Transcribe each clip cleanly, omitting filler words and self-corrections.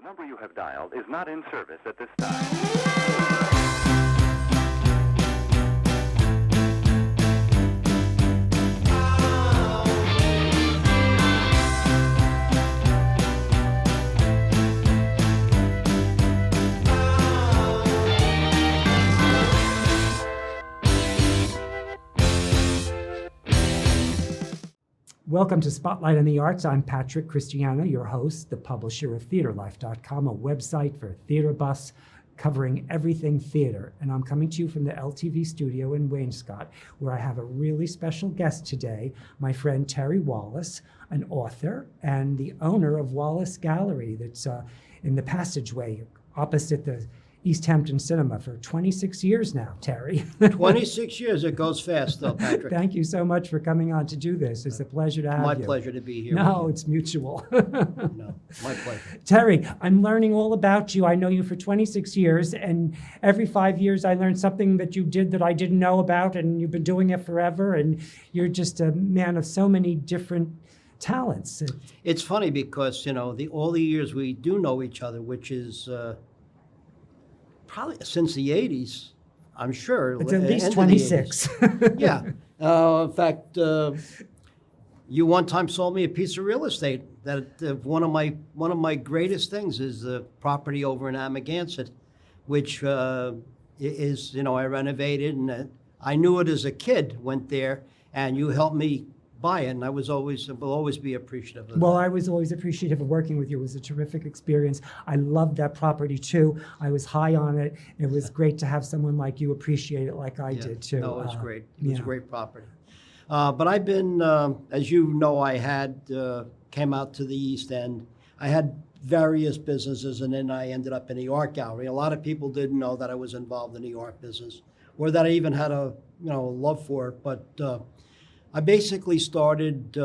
number you have dialed is not in service at this time. Welcome to Spotlight on the Arts. I'm Patrick Christiano, your host, the publisher of TheaterLife.com, a website for theater buffs covering everything theater. And I'm coming to you from the LTV studio in Wainscott, where I have a really special guest today, my friend Terry Wallace, an author and the owner of Wallace Gallery that's in the passageway opposite the East Hampton Cinema for 26 years now, Terry. 26 years, it goes fast though, Patrick. Thank you so much for coming on to do this. It's a pleasure to have My you. pleasure to be here. No, with it's mutual. No, my pleasure. Terry, I'm learning all about you. I know you for 26 years, and every 5 years I learn something that you did that I didn't know about, and you've been doing it forever, and you're just a man of so many different talents. It's funny because, you know, all the years we do know each other, which is probably since the 80s, I'm sure. It's at least end of the 26. 80s. Yeah. In fact, you one time sold me a piece of real estate that one of my greatest things is the property over in Amagansett, which is, you know, I renovated, and I knew it as a kid, went there, and you helped me buy it, and I will always be appreciative of Well, that. I was always appreciative of working with you. It was a terrific experience. I loved that property too. I was high on it. It was great to have someone like you appreciate it like I did too. No, it was great. It was yeah. great property. But I've been, as you know, I had came out to the East End. I had various businesses, and then I ended up in the art gallery. A lot of people didn't know that I was involved in the art business, or that I even had a love for it. But I basically started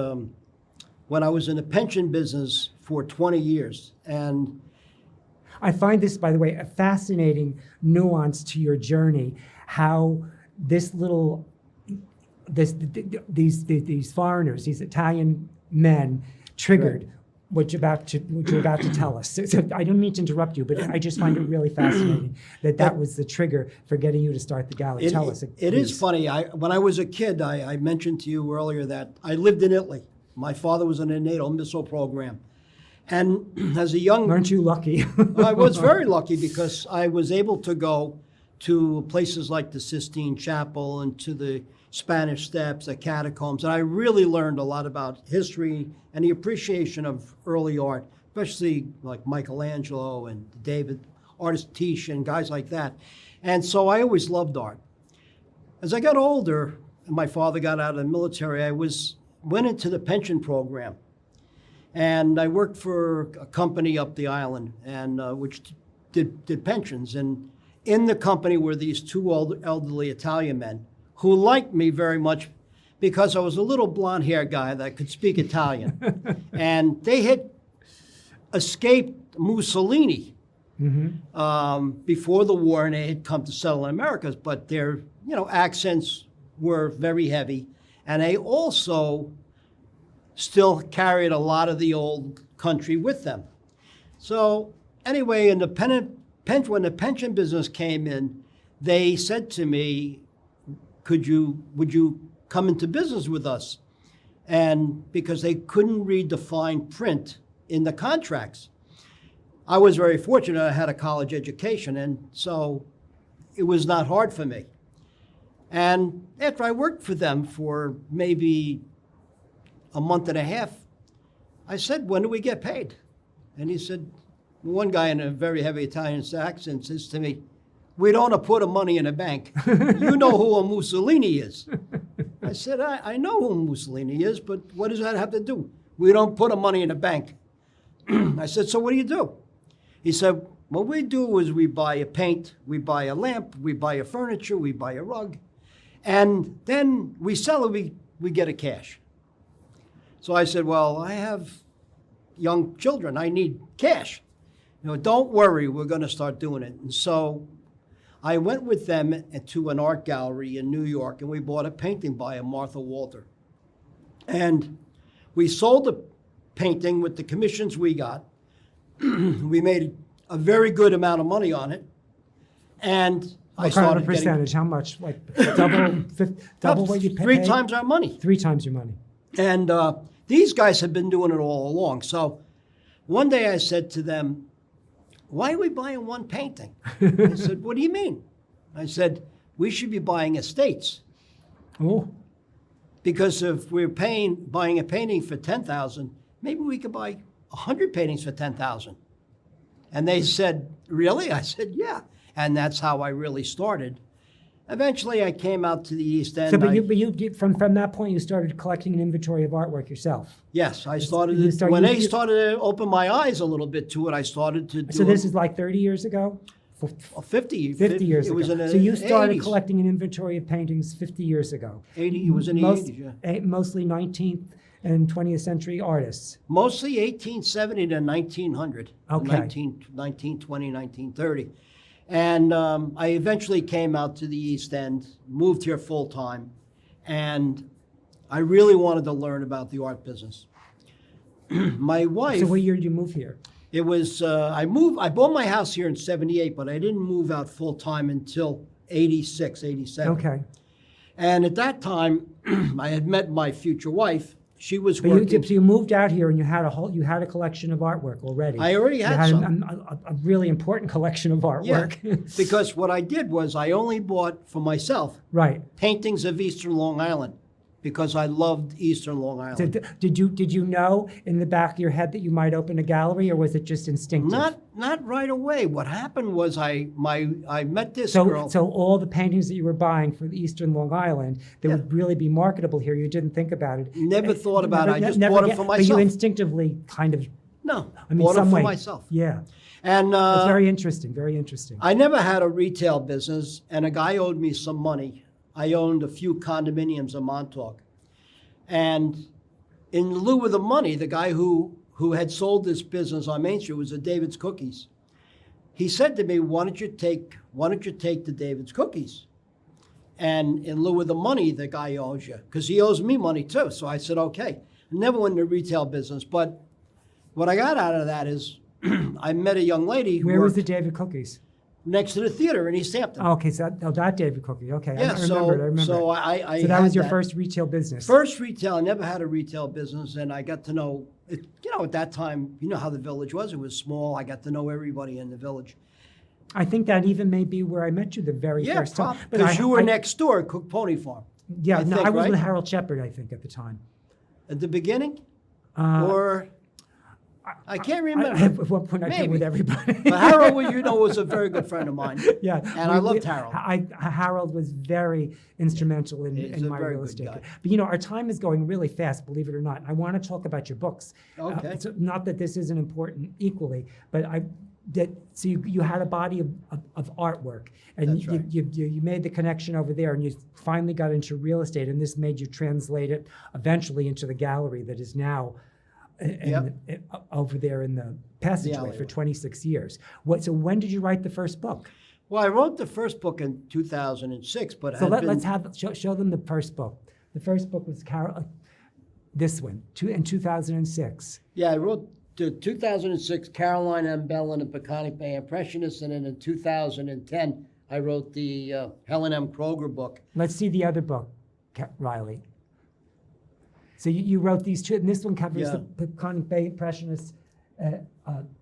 when I was in the pension business for 20 years. And I find this, by the way, a fascinating nuance to your journey, how these foreigners, these Italian men, triggered what you're about to tell us. So I don't mean to interrupt you, but I just find it really fascinating that was the trigger for getting you to start the gallery. Tell us. It is funny. When I was a kid, I mentioned to you earlier that I lived in Italy. My father was in a NATO missile program. And as a young... Aren't you lucky? I was very lucky because I was able to go to places like the Sistine Chapel and to the Spanish Steps, the catacombs, and I really learned a lot about history and the appreciation of early art, especially like Michelangelo and David, artist Titian, guys like that. And so I always loved art. As I got older, and my father got out of the military, I went into the pension program. And I worked for a company up the island, and which did pensions. And in the company were these two elderly Italian men who liked me very much because I was a little blonde-haired guy that could speak Italian. And they had escaped Mussolini before the war, and they had come to settle in America, but their accents were very heavy. And they also still carried a lot of the old country with them. So anyway, when the pension business came in, they said to me, would you come into business with us? And because they couldn't read the fine print in the contracts. I was very fortunate. I had a college education, and so it was not hard for me. And after I worked for them for maybe a month and a half, I said, when do we get paid? And he said, one guy in a very heavy Italian accent says to me, we don't put the money in a bank. You know who a Mussolini is. I said, I know who Mussolini is, but what does that have to do? We don't put the money in a bank. I said, so what do you do? He said, what we do is we buy a paint, we buy a lamp, we buy a furniture, we buy a rug, and then we sell it, we get a cash. So I said, well, I have young children. I need cash. Don't worry, we're going to start doing it. And so I went with them to an art gallery in New York, and we bought a painting by a Martha Walter. And we sold the painting with the commissions we got. we made a very good amount of money on it. And I What kind of a started getting percentage? How much? Like double what you pay? three times our money. 3 times your money. And these guys have been doing it all along. So one day I said to them, why are we buying one painting? I said, what do you mean? I said, we should be buying estates. Oh, Because if we're buying a painting for $10,000, maybe we could buy 100 paintings for $10,000. And they said, really? I said, yeah. And that's how I really started. Eventually, I came out to the East End. so from that point, you started collecting an inventory of artwork yourself. Yes, I You started. start- When you- they you- started to open my eyes a little bit to it, I started to do So this is like 30 years ago? 50 years it was ago. in the So you started 80s. collecting an inventory of paintings 50 years ago. 80, it was in the 80s, yeah. Mostly 19th and 20th century artists. Mostly 1870 to 1900. Okay. 1920, 1930. And I eventually came out to the East End, moved here full time, and I really wanted to learn about the art business. My wife, So what year did you move here? it was, I bought my house here in 78, but I didn't move out full time until 86, 87. Okay. And at that time, I had met my future wife. She was But working. so you moved out here and you had a collection of artwork already. I already You had some. a really important collection of artwork. Yeah, because what I did was I only bought for myself Right. paintings of Eastern Long Island because I loved Eastern Long So Island. did you know in the back of your head that you might open a gallery, or was it just instinctive? Not right away. What happened was I met this So, girl. so all the paintings that you were buying for the Eastern Long Island that Yeah. would really be marketable here, you didn't think about it. Never thought about it. I just Never bought them get- for But you myself. instinctively kind of, No, I mean, bought them some for way. myself. Yeah, And it's very interesting. Very interesting. I never had a retail business, and a guy owed me some money. I owned a few condominiums in Montauk. And in lieu of the money, the guy who had sold this business on Main Street was a David's Cookies. He said to me, why don't you take the David's Cookies? And in lieu of the money the guy owes you, because he owes me money too. So I said, okay. Never went into retail business, but what I got out of that is I met a young lady who Where was worked the David Cookies? next to the theater in East Hampton. Oh, okay, so that David Cookie. Okay, Yeah, I remember. so I So that had was your first retail business. First retail. I never had a retail business, and I got to know it. You know, at that time, you know how the village was. It was small. I got to know everybody in the village. I think that even may be where I met you the very Yeah, first time. because you were next door at Cook Pony Farm. Yeah, I no, think, I was right? with Harold Shepard, I think, at the time. At the beginning, Uh, or I can't remember. At one point, I came Maybe. with everybody. But Harold, well, you know, was a very good friend of mine. Yeah, And I loved Harold. Harold was very instrumental He's in a my very real good estate. guy. But you know, our time is going really fast, believe it or not. I want to talk about your books. Okay. So not that this isn't important equally, but so you had a body of artwork, and That's right. you made the connection over there, and you finally got into real estate, and this made you translate it eventually into the gallery that is now over there in the passageway for alleyway. 26 years. So when did you write the first book? Well, I wrote the first book in 2006, but So had let's been- show them the first book. The first book was this one, in 2006. Yeah, I wrote the 2006 Caroline M. Bell and the Peconic Bay Impressionists, and then in 2010, I wrote the Helen M. Kroger book. Let's see the other book, Riley. So you wrote these two, and this one covers Yeah. the Peconic Bay Impressionists, and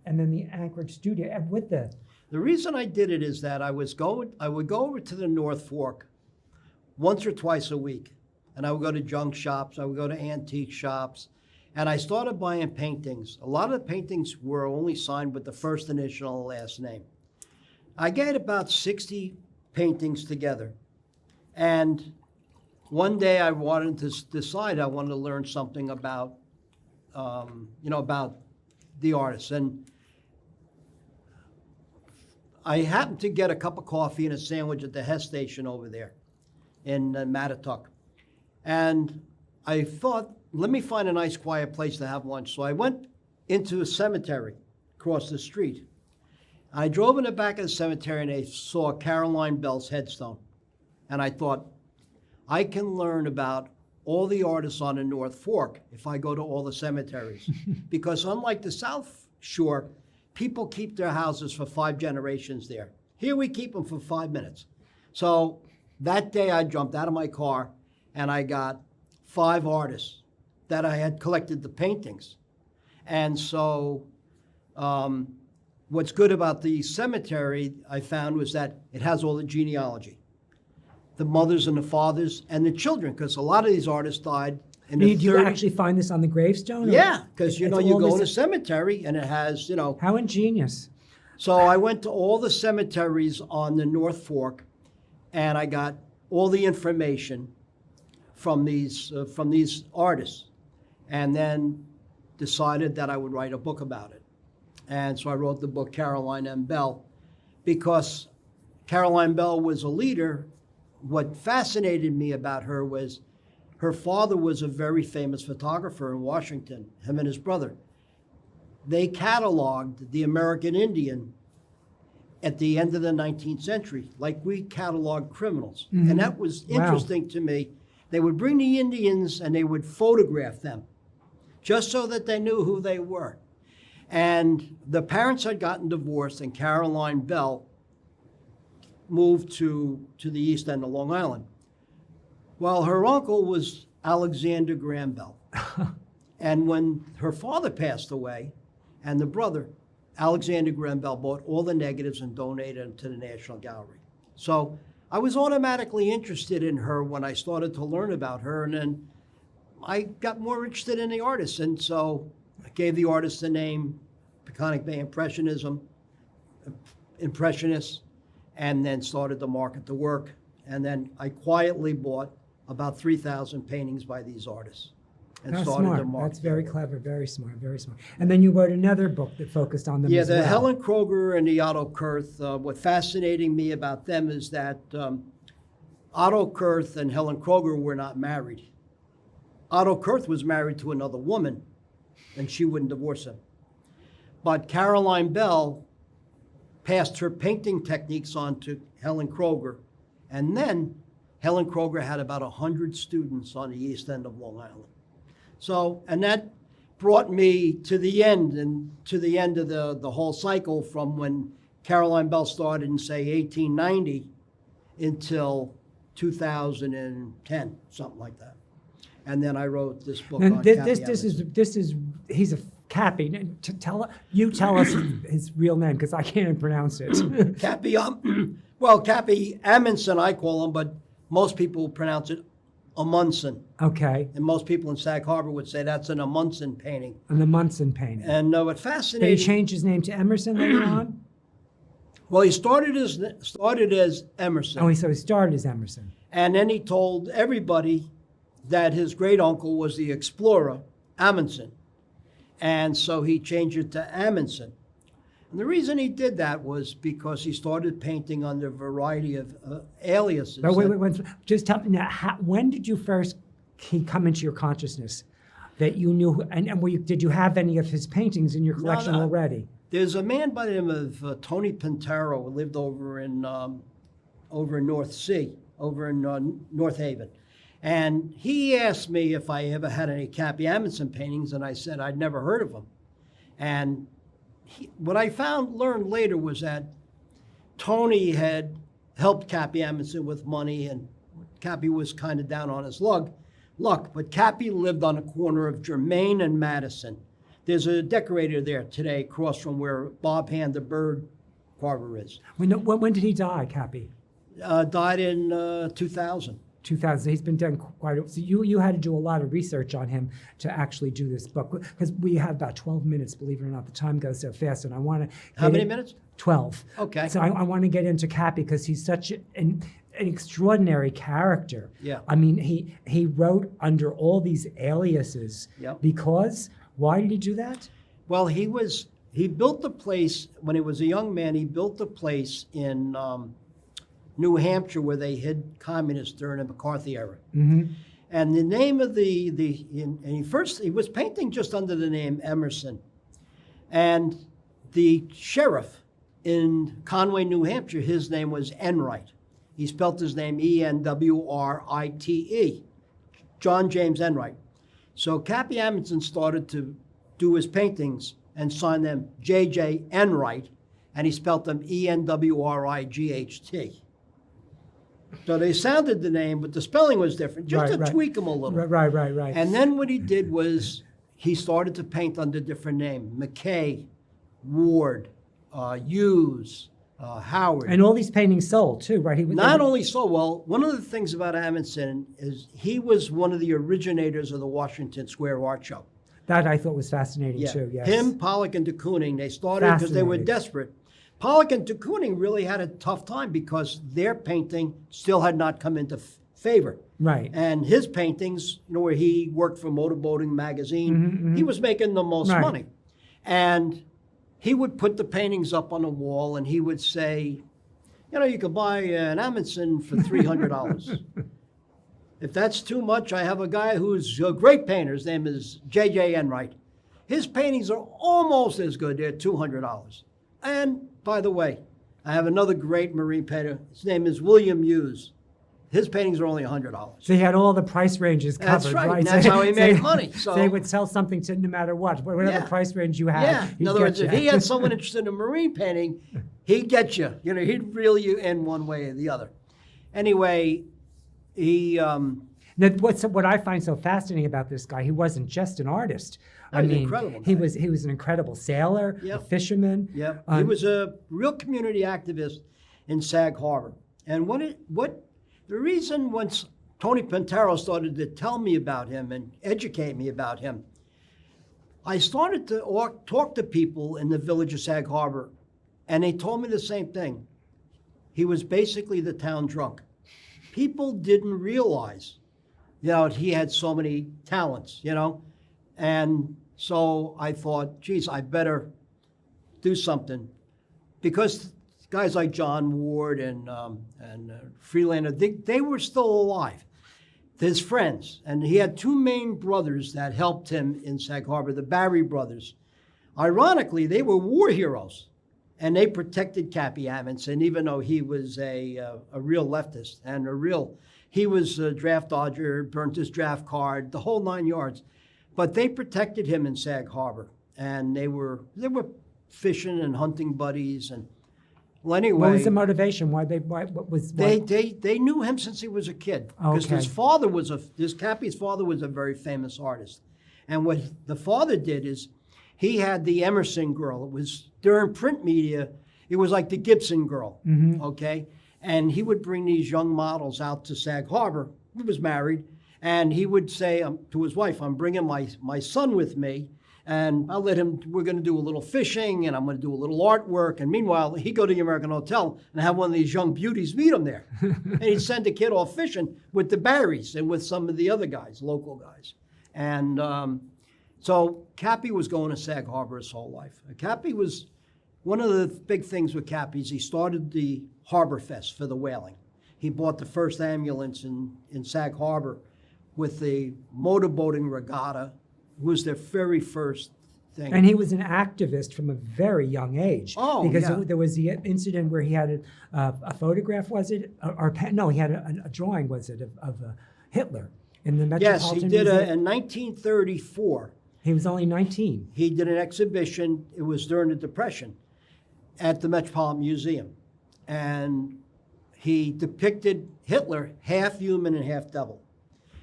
then the Anchorage studio, and with the. The reason I did it is that I would go over to the North Fork once or twice a week, and I would go to junk shops, I would go to antique shops, and I started buying paintings. A lot of the paintings were only signed with the first initial and last name. I get about 60 paintings together, and one day I wanted to decide I wanted to learn something about, about the artists. And I happened to get a cup of coffee and a sandwich at the Hess station over there in Mattatuck. And I thought, let me find a nice quiet place to have lunch. So I went into a cemetery across the street. I drove in the back of the cemetery and I saw Caroline Bell's headstone. And I thought, I can learn about all the artists on the North Fork if I go to all the cemeteries. Because unlike the South Shore, people keep their houses for 5 generations there. Here we keep them for 5 minutes. So that day I jumped out of my car and I got 5 artists that I had collected the paintings. And so what's good about the cemetery, I found, was that it has all the genealogy. The mothers and the fathers and the children, because a lot of these artists died in the Do you actually find this on the gravestone? or- Yeah, because, you It's know, you all go in this- a cemetery and it has, you know. How ingenious. So I went to all the cemeteries on the North Fork and I got all the information from these artists, and then decided that I would write a book about it. And so I wrote the book Caroline M. Bell, because Caroline Bell was a leader. What fascinated me about her was her father was a very famous photographer in Washington, him and his brother. They cataloged the American Indian at the end of the 19th century, like we catalog criminals. And that was interesting to me. They would bring the Indians and they would photograph them just so that they knew who they were. And the parents had gotten divorced, and Caroline Bell moved to the east end of Long Island. Well, her uncle was Alexander Graham Bell. And when her father passed away, and the brother, Alexander Graham Bell, bought all the negatives and donated them to the National Gallery. So I was automatically interested in her when I started to learn about her, and then I got more interested in the artists. And so I gave the artist the name Peconic Bay Impressionists, and then started to market the work. And then I quietly bought about 3,000 paintings by these artists and That's started to smart. market. That's very clever, very smart, very smart. And then you wrote another book that focused on them Yeah, as the well. Helen Kroger and the Otto Kurth. What fascinating me about them is that Otto Kurth and Helen Kroger were not married. Otto Kurth was married to another woman, and she wouldn't divorce him. But Caroline Bell passed her painting techniques on to Helen Kroger, and then Helen Kroger had about 100 students on the east end of Long Island. So, and that brought me to the end, and to the end of the whole cycle from when Caroline Bell started in, say, 1890 until 2010, something like that. And then I wrote this book And on this Cappy is he's a Cappy. Tell us his real name, because I can't pronounce it. Cappy, well, Cappy Amundsen, I call him, but most people pronounce it Amundsen. Okay. And most people in Sag Harbor would say that's an Amundsen painting. And the Munson painting. And what Did he fascinating, change his name to Emerson later on? well, he started as Emerson. Oh, so he started as Emerson. And then he told everybody that his great uncle was the explorer, Amundsen. And so he changed it to Amundsen. And the reason he did that was because he started painting under a variety of aliases. But wait. Just tell me now, when did you first come into your consciousness that you knew, and did you have any of his paintings in your collection No. already? There's a man by the name of Tony Pintaro who lived over in North Sea, over in North Haven. And he asked me if I ever had any Cappy Amundsen paintings, and I said I'd never heard of them. And what I learned later was that Tony had helped Cappy Amundsen with money, and Cappy was kind of down on his luck. But Cappy lived on the corner of Germain and Madison. There's a decorator there today, across from where Bob Hand, the bird carver, is. When did he die, Cappy? Died in 2000. 2000. He's been done quite a. So you had to do a lot of research on him to actually do this book, because we have about 12 minutes. Believe it or not, the time goes so fast, and I want to. How many minutes? 12. Okay. So I want to get into Cappy because he's such an extraordinary character. Yeah. I mean, he wrote under all these aliases. Yep. Because why did he do that? Well, he built the place when he was a young man. He built the place in New Hampshire where they hid communists during the McCarthy era. Mm-hmm. And the name of he was painting just under the name Emerson. And the sheriff in Conway, New Hampshire, his name was Enright. He spelt his name Enwrite, John James Enright. So Cappy Amundsen started to do his paintings and signed them J.J. Enright, and he spelt them Enwright. So they sounded the name, but the spelling was different, just to tweak them a little. Right. And then what he did was he started to paint under different names: McKay, Ward, Hughes, Howard. And all these paintings sold too, right? Not only so, well, one of the things about Amundsen is he was one of the originators of the Washington Square Art Show. That I thought was fascinating too, yes. Him, Pollock, and de Kooning, they started because they were desperate. Pollock and de Kooning really had a tough time because their painting still had not come into favor. Right. And his paintings, where he worked for Motorboating Magazine, he was making the most money. And he would put the paintings up on the wall and he would say, you could buy an Amundsen for $300. If that's too much, I have a guy who's a great painter. His name is J.J. Enright. His paintings are almost as good. They're $200. And by the way, I have another great marine painter. His name is William Hughes. His paintings are only $100. So he had all the price ranges covered, That's right. right? And that's how he made money. So they would sell something to no matter what, whatever price range you had. Yeah. In other words, if he had someone interested in marine painting, he'd get you. He'd reel you in one way or the other. Anyway, he. What I find so fascinating about this guy, he wasn't just an artist. I mean, incredible he guy. was an incredible sailor, a fisherman. Yeah, he was a real community activist in Sag Harbor. And the reason once Tony Pintaro started to tell me about him and educate me about him, I started to talk to people in the village of Sag Harbor, and they told me the same thing. He was basically the town drunk. People didn't realize, he had so many talents, And so I thought, geez, I better do something. Because guys like John Ward and Freelander, they were still alive. His friends. And he had two main brothers that helped him in Sag Harbor, the Barry brothers. Ironically, they were war heroes. And they protected Cappy Amundsen, even though he was a real leftist and he was a draft dodger, burnt his draft card, the whole 9 yards. But they protected him in Sag Harbor, and they were fishing and hunting buddies. And well, anyway, what was the motivation? Why they knew him since he was a kid because his father was Cappy's father was a very famous artist, and what the father did is he had the Emerson girl. It was during print media. It was like the Gibson girl, okay. And he would bring these young models out to Sag Harbor. He was married. And he would say to his wife, I'm bringing my son with me, and I'll let him, we're going to do a little fishing, and I'm going to do a little artwork. And meanwhile, he'd go to the American Hotel and have one of these young beauties meet him there. And he'd send a kid off fishing with the Barrys and with some of the other guys, local guys. And so Cappy was going to Sag Harbor his whole life. Cappy was, one of the big things with Cappy is he started the Harbor Fest for the whaling. He bought the first ambulance in Sag Harbor with the motorboating regatta. It was their very first thing. And he was an activist from a very young age. Oh, because yeah. There was the incident where he had a photograph, was it? He had a drawing, was it, of Hitler in the Metropolitan Yes, he did Museum? in 1934. He was only 19. He did an exhibition, it was during the Depression, at the Metropolitan Museum. And he depicted Hitler half human and half devil.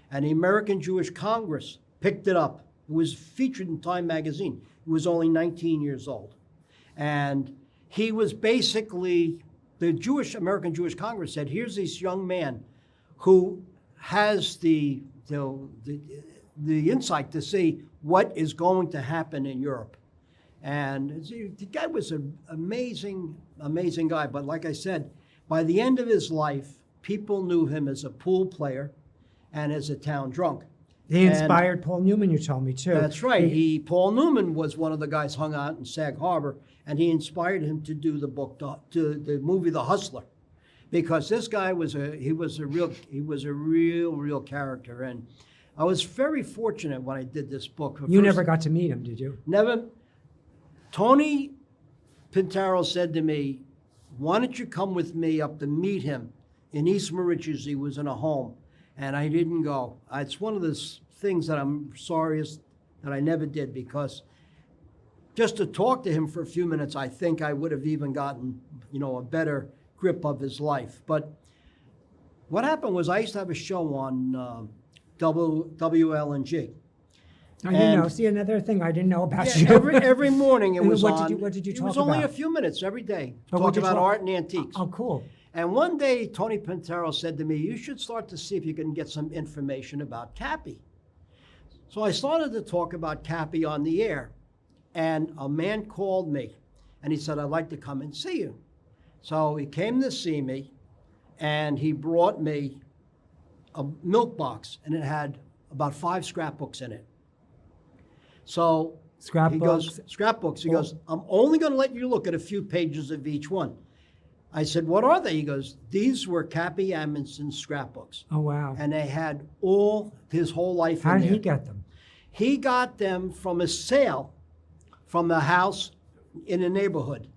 And the American Jewish Congress picked it up. It was featured in Time magazine. He was only 19 years old. And he was basically, the American Jewish Congress said, here's this young man who has the insight to see what is going to happen in Europe. And the guy was an amazing, amazing guy. But like I said, by the end of his life, people knew him as a pool player and as a town drunk. He inspired Paul Newman, you told me, too. That's right. Paul Newman was one of the guys hung out in Sag Harbor, and he inspired him to do the movie The Hustler, because this guy was a real character. And I was very fortunate when I did this book. You never got to meet him, did you? Never. Tony Pintaro said to me, why don't you come with me up to meet him in East Moriches? He was in a home. And I didn't go. It's one of those things that I'm sorriest that I never did, because just to talk to him for a few minutes, I think I would have even gotten, a better grip of his life. But what happened was I used to have a show on WLNG. Oh, see another thing I didn't know about you. every morning it was what on. What did you talk about? It was only a few minutes every day. But Talk about art and antiques. Oh, cool. And one day, Tony Pintero said to me, you should start to see if you can get some information about Cappy. So I started to talk about Cappy on the air. And a man called me, and he said, I'd like to come and see you. So he came to see me, and he brought me a milk box, and it had about 5 scrapbooks in it. So he goes, scrapbooks. He goes, I'm only going to let you look at a few pages of each one. I said, what are they? He goes, these were Cappy Amundsen's scrapbooks. Oh, wow. And they had all his whole life in there. How did he get them? He got them from a sale from the house in the neighborhood.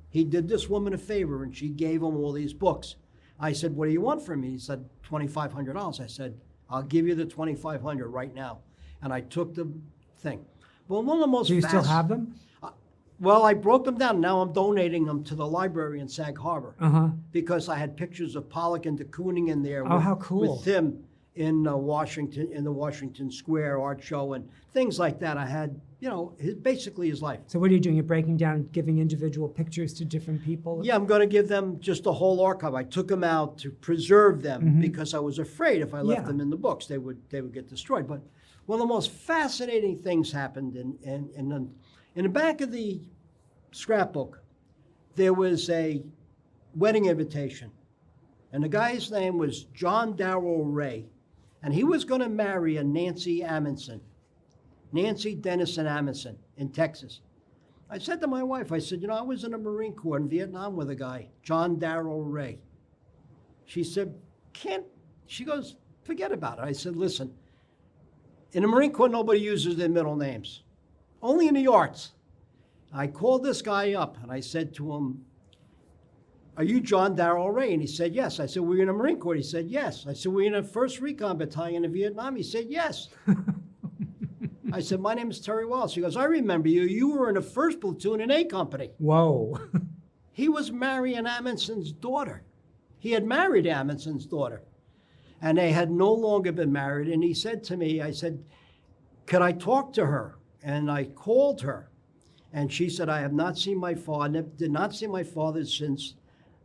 He did this woman a favor, and she gave him all these books. I said, what do you want from me? He said, $2,500. I said, I'll give you the $2,500 right now. And I took the thing. Well, one of the most Do you still have them? Well, I broke them down. Now I'm donating them to the library in Sag Harbor because I had pictures of Pollock and de Kooning in there. Oh, how cool. With him in Washington, in the Washington Square art show and things like that. I had, basically his life. So what are you doing? You're breaking down, giving individual pictures to different people? Yeah, I'm going to give them just a whole archive. I took them out to preserve them because I was afraid if I left them in the books, they would get destroyed. But one of the most fascinating things happened in the back of the scrapbook. There was a wedding invitation, and the guy's name was John Darrell Ray, and he was going to marry a Nancy Amundsen, Nancy Dennison Amundsen in Texas. I said to my wife, I said, I was in the Marine Corps in Vietnam with a guy, John Darrell Ray. She said, she goes, forget about it. I said, listen, in the Marine Corps, nobody uses their middle names, only in the arts. I called this guy up and I said to him, are you John Darrell Ray? And he said, yes. I said, were you in the Marine Corps? He said, yes. I said, were you in the 1st Recon Battalion in Vietnam? He said, yes. I said, my name is Terry Wallace. He goes, I remember you. You were in the 1st Platoon in A Company. Whoa. He was marrying Amundsen's daughter. He had married Amundsen's daughter. And they had no longer been married. And he said to me, I said, could I talk to her? And I called her. And she said, I have not seen my father, did not see my father since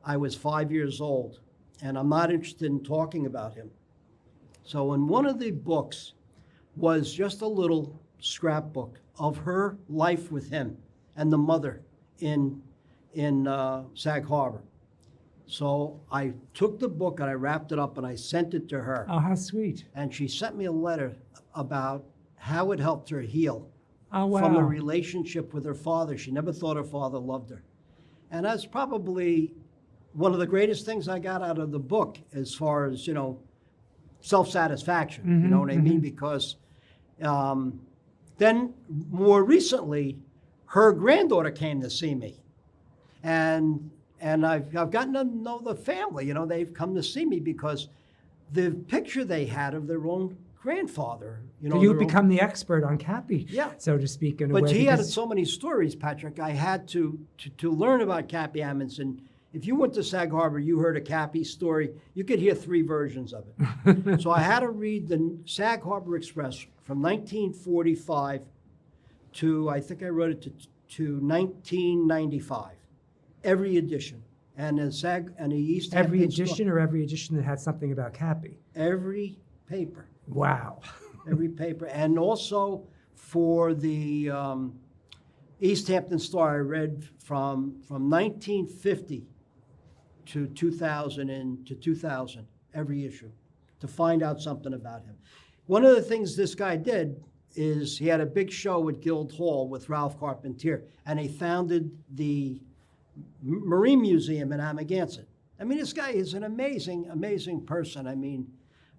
I was 5 years old. And I'm not interested in talking about him. So in one of the books was just a little scrapbook of her life with him and the mother in Sag Harbor. So I took the book and I wrapped it up and I sent it to her. Oh, how sweet. And she sent me a letter about how it helped her heal. Oh, wow. From a relationship with her father. She never thought her father loved her. And that's probably one of the greatest things I got out of the book as far as, self-satisfaction, you know what I mean? Because then more recently, her granddaughter came to see me. And I've gotten to know the family, they've come to see me because the picture they had of their own grandfather. So you've become the expert on Cappy, so to speak, in a way. But he had so many stories, Patrick. I had to learn about Cappy Amundsen. If you went to Sag Harbor, you heard a Cappy story, you could hear 3 versions of it. So I had to read the Sag Harbor Express from 1945 to, I think I wrote it to 1995, every edition. And the East Hampton Every edition or every edition that had something about Cappy? Every paper. Wow. Every paper. And also for the East Hampton Star, I read from 1950 to 2000 every issue to find out something about him. One of the things this guy did is he had a big show at Guildhall with Ralph Carpentier, and he founded the Marine Museum in Amagansett. I mean, this guy is an amazing, amazing person. I mean,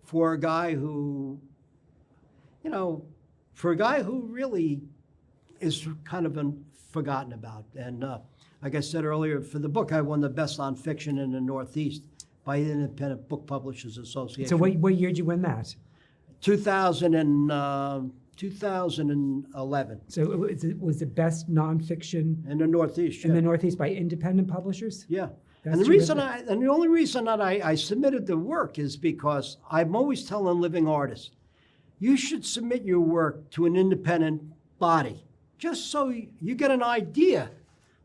for a guy who, really is kind of been forgotten about. And like I said earlier, for the book, I won the Best on Fiction in the Northeast by the Independent Book Publishers Association. So what year did you win that? 2002. 2011 So it was the best nonfiction in the Northeast. in Yeah. the Northeast by independent publishers? Yeah. That's And the terrific. only reason that I submitted the work is because I'm always telling living artists, you should submit your work to an independent body, just so you get an idea.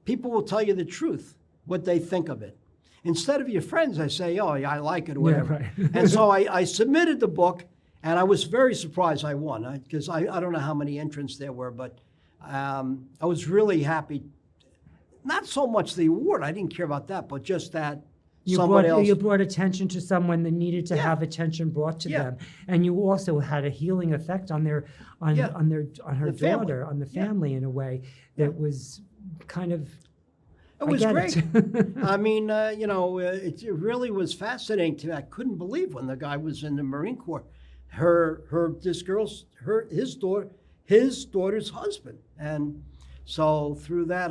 People will tell you the truth, what they think of it. Instead of your friends, I say, oh, yeah, I like it, or whatever. right. And so I submitted the book, and I was very surprised I won, because I don't know how many entrants there were, but I was really happy. Not so much the award, I didn't care about that, but just that somebody else. You brought attention to someone that needed to Yeah. have attention brought to Yeah. them, and you also had a healing effect on Yeah. her The family. daughter, on the Yeah. family in a way that was kind of. It was I great. get it. I mean, it really was fascinating to me. I couldn't believe when the guy was in the Marine Corps. His daughter's husband, and so through that,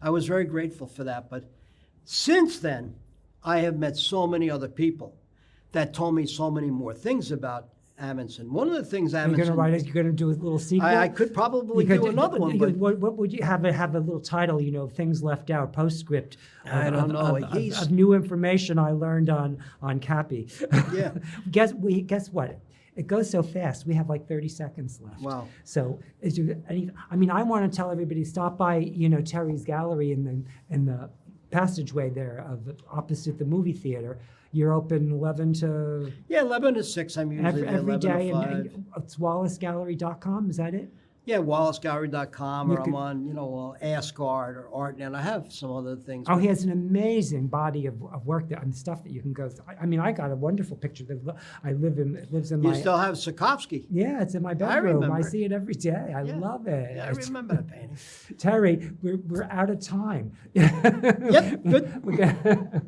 I was very grateful for that. But since then, I have met so many other people that told me so many more things about Amundsen. One of the things You're Amundsen, you're gonna do a little sequel. I could probably You could do another one, but what would you have a little title? Things left out, postscript. I don't know. Of new information I learned on Cappy. Yeah. Guess what? It goes so fast. We have like 30 seconds left. Wow. So, I want to tell everybody, stop by, Terry's gallery in the passageway there opposite the movie theater. You're open 11 to 11 to 6. I'm usually there, every 11 day, to 5. and it's wallacegallery.com. Is that it? Yeah, wallacegallery.com, You or could- I'm on, Ask Art or ArtNet. I have some other things. Oh, he has an amazing body of work and stuff that you can go through. I got a wonderful picture that it lives in You my. still have Sikorsky. Yeah, it's in my bedroom. I remember. see it every day. I Yeah. love it. Yeah, I remember the painting. Terry, we're out of time. Yep, good. We're gonna-